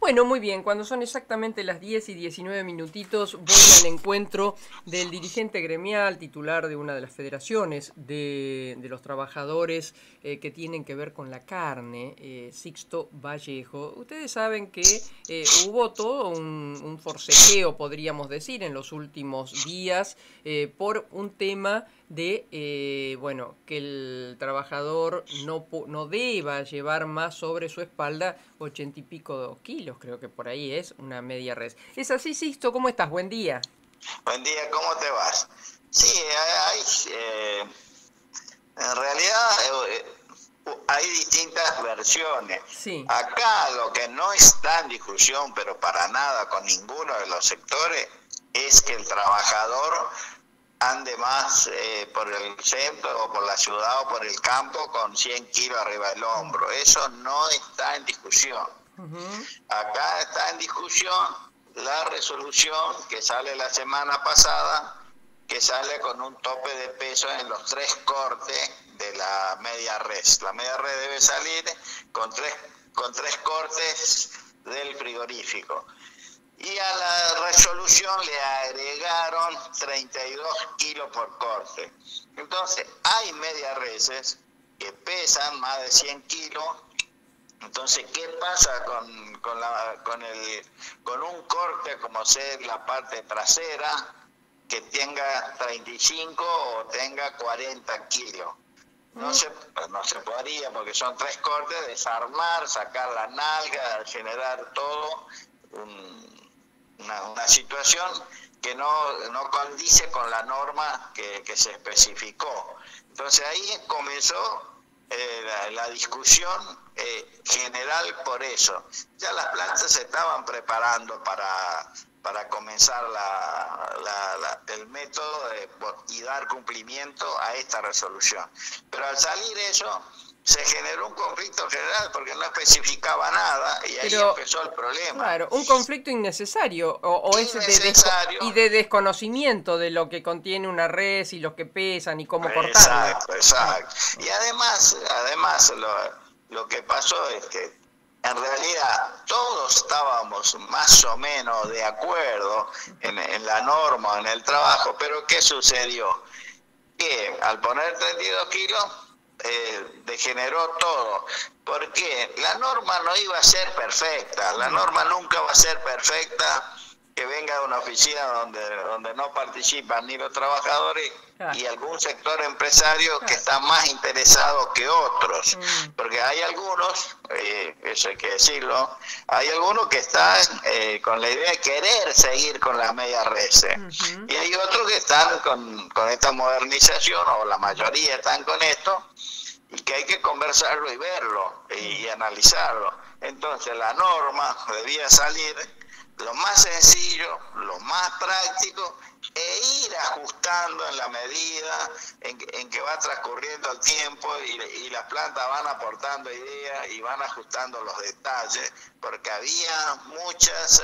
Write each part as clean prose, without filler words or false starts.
Bueno, muy bien, cuando son exactamente las 10 y 19 minutitos, voy al encuentro del dirigente gremial, titular de una de las federaciones de los trabajadores que tienen que ver con la carne, Sixto Vallejo. Ustedes saben que hubo todo un forcejeo, podríamos decir, en los últimos días por un tema de, bueno, que el trabajador no deba llevar más sobre su espalda 80 y pico kilos, creo que por ahí es una media res. ¿Es así, Sixto? ¿Cómo estás? Buen día. Buen día, ¿cómo te vas? Sí, en realidad hay distintas versiones. Sí. Acá lo que no está en discusión, pero para nada con ninguno de los sectores, es que el trabajador ande más por el centro o por la ciudad o por el campo con 100 kilos arriba del hombro. Eso no está en discusión. Acá está en discusión la resolución que sale la semana pasada, que sale con un tope de peso en los 3 cortes de la media res. La media res debe salir con tres cortes del frigorífico. Y a la resolución le agregaron 32 kilos por corte. Entonces, hay media reses que pesan más de 100 kilos. Entonces, ¿qué pasa con un corte como ser la parte trasera que tenga 35 o tenga 40 kilos? No se podría, porque son 3 cortes, desarmar, sacar la nalga, generar todo una situación que no condice con la norma que se especificó. Entonces ahí comenzó la discusión general por eso. Ya las plantas se estaban preparando para comenzar el método y dar cumplimiento a esta resolución. Pero al salir eso, se generó un conflicto general porque no especificaba nada y ahí empezó el problema. Claro, un conflicto innecesario o innecesario. Y de desconocimiento de lo que contiene una res y los que pesan y cómo cortarla. Exacto. Y además lo que pasó es que en realidad todos estábamos más o menos de acuerdo en la norma, en el trabajo, pero ¿qué sucedió? Que al poner 32 kilos degeneró todo, porque la norma no iba a ser perfecta, la norma nunca va a ser perfecta, que venga de una oficina donde no participan ni los trabajadores y algún sector empresario que está más interesado que otros, porque hay algunos, eso hay que decirlo, hay algunos que están con la idea de querer seguir con las medias reses, y hay otros que están con esta modernización, o la mayoría están con esto, y que hay que conversarlo y verlo y analizarlo. Entonces la norma debía salir lo más sencillo, lo más práctico, e ir ajustando en la medida en que va transcurriendo el tiempo y las plantas van aportando ideas y van ajustando los detalles, porque había muchas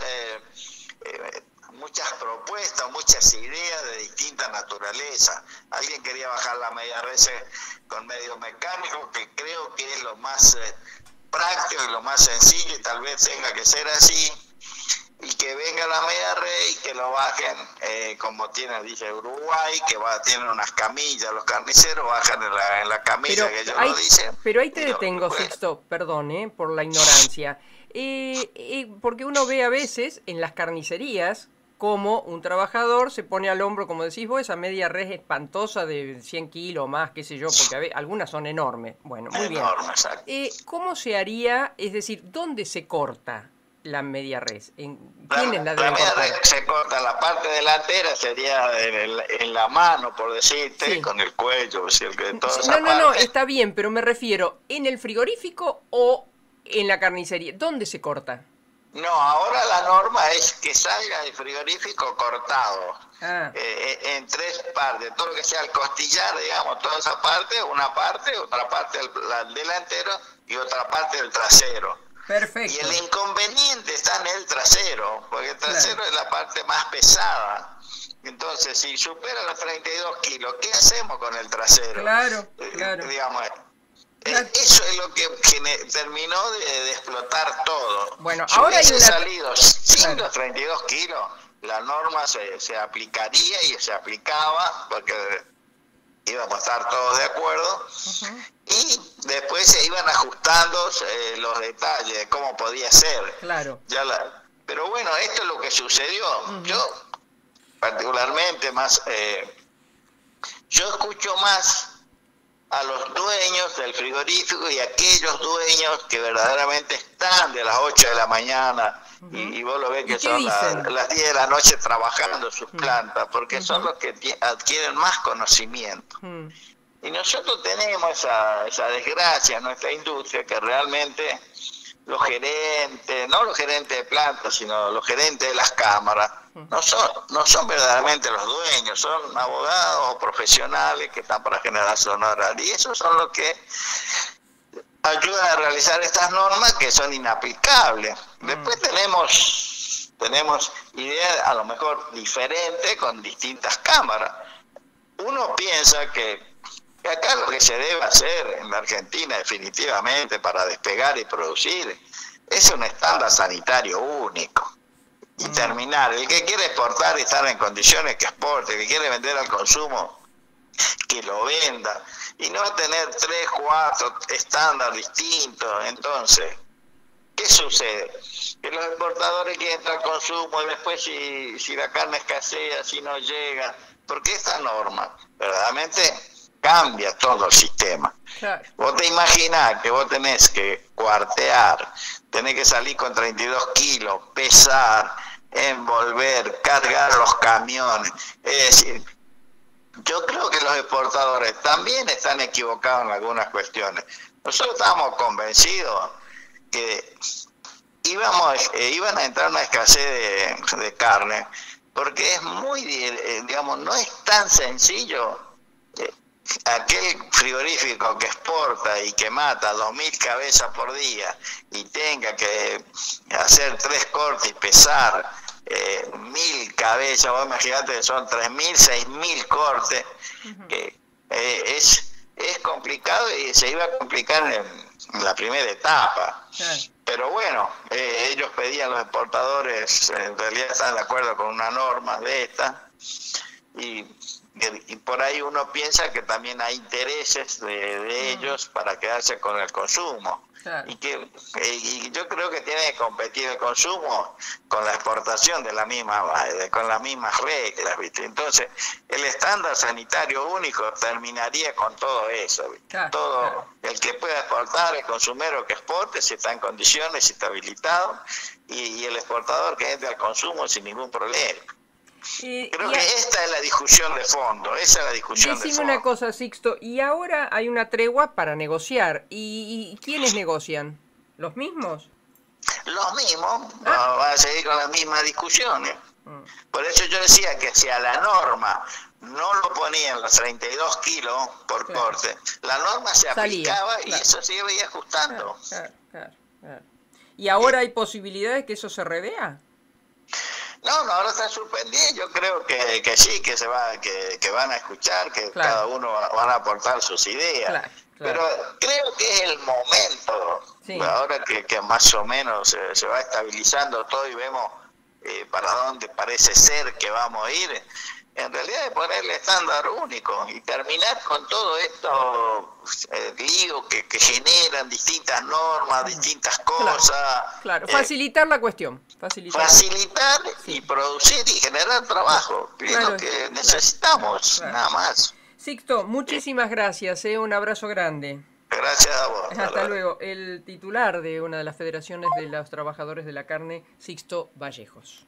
propuestas, muchas ideas de distinta naturaleza. Alguien quería bajar la media res con medios mecánicos, que creo que es lo más práctico y lo más sencillo, y tal vez tenga que ser así, y que venga la media res y que lo bajen como dice Uruguay, que tienen unas camillas, los carniceros bajan en la camilla, que ellos lo dicen. Pero ahí te detengo, Sixto, perdón, por la ignorancia. Porque uno ve a veces en las carnicerías como un trabajador se pone al hombro, como decís vos, esa media res espantosa de 100 kilos más, qué sé yo, porque algunas son enormes. Bueno, muy bien. ¿Cómo se haría? Es decir, ¿dónde se corta la media res? ¿Quiénes la deben cortar? La media res se corta, la parte delantera sería en la mano, por decirte, con el cuello, No, está bien, pero me refiero, ¿en el frigorífico o en la carnicería? ¿Dónde se corta? No, ahora la norma es que salga del frigorífico cortado en 3 partes, todo lo que sea el costillar, digamos, toda esa parte, una parte, otra parte del delantero y otra parte del trasero. Perfecto. Y el inconveniente está en el trasero, porque el trasero es la parte más pesada. Entonces, si supera los 32 kilos, ¿qué hacemos con el trasero? Claro. Digamos, Eso es lo que terminó de explotar todo. Bueno, Si ahora hay hubiese una... salido sin los 32 kilos, la norma se aplicaría y se aplicaba porque íbamos a estar todos de acuerdo. Y después se iban ajustando los detalles de cómo podía ser. Claro. Pero bueno, esto es lo que sucedió. Yo, particularmente, yo escucho más a los dueños del frigorífico y a aquellos dueños que verdaderamente están de las 8 de la mañana y vos lo ves que son las 10 de la noche trabajando en sus plantas, porque son los que adquieren más conocimiento. Y nosotros tenemos esa desgracia en nuestra industria, que realmente los gerentes, no los gerentes de plantas, sino los gerentes de las cámaras, no son verdaderamente los dueños, son abogados o profesionales que están para generación oral. Y esos son los que ayudan a realizar estas normas que son inaplicables. Después tenemos ideas a lo mejor diferentes con distintas cámaras. Uno piensa que acá lo que se debe hacer en la Argentina definitivamente para despegar y producir es un estándar sanitario único. Y terminar, el que quiere exportar y estar en condiciones que exporte, el que quiere vender al consumo, que lo venda, y no tener 3, 4 estándares distintos. Entonces, ¿qué sucede? Que los exportadores quieren entrar al consumo y después si la carne escasea, si no llega, porque esta norma verdaderamente cambia todo el sistema. Claro. Vos te imaginás que vos tenés que cuartear, tenés que salir con 32 kilos, pesar, envolver, cargar los camiones. Es decir, yo creo que los exportadores también están equivocados en algunas cuestiones. Nosotros estábamos convencidos que iban a entrar una escasez de carne, porque es muy, digamos, no es tan sencillo. Aquel frigorífico que exporta y que mata 2.000 cabezas por día y tenga que hacer 3 cortes y pesar 1.000 cabezas, vos imaginate que son 3.000, 6.000 cortes, que es complicado y se iba a complicar en la primera etapa. Pero bueno, ellos pedían, los exportadores, en realidad están de acuerdo con una norma de esta, y por ahí uno piensa que también hay intereses de ellos para quedarse con el consumo. Claro. Y yo creo que tiene que competir el consumo con la exportación con las mismas reglas, ¿viste? Entonces, el estándar sanitario único terminaría con todo eso, ¿viste? Claro. El que pueda exportar, el consumero que exporte, si está en condiciones, si está habilitado, y el exportador que entre al consumo sin ningún problema. Creo que esta es la discusión de fondo, esa es la discusión de fondo. Decime una cosa, Sixto, y ahora hay una tregua para negociar, ¿y quiénes negocian? ¿Los mismos? Los mismos, van a seguir con las mismas discusiones. Por eso yo decía que si a la norma no lo ponían los 32 kilos por corte, la norma se aplicaba y eso se iba ajustando. Claro. ¿Y ahora hay posibilidades que eso se revea? No, ahora está suspendido. Yo creo que sí, que van a escuchar, que cada uno van a aportar sus ideas. Claro. Pero creo que es el momento, ahora que más o menos se va estabilizando todo y vemos para dónde parece ser que vamos a ir. En realidad es ponerle estándar único y terminar con todo esto lío que generan distintas normas, distintas cosas. Claro. Facilitar la cuestión. Facilitar y producir y generar trabajo, que es lo que necesitamos, nada más. Sixto, muchísimas gracias, un abrazo grande. Gracias a vos. Hasta luego. El titular de una de las federaciones de los trabajadores de la carne, Sixto Vallejos.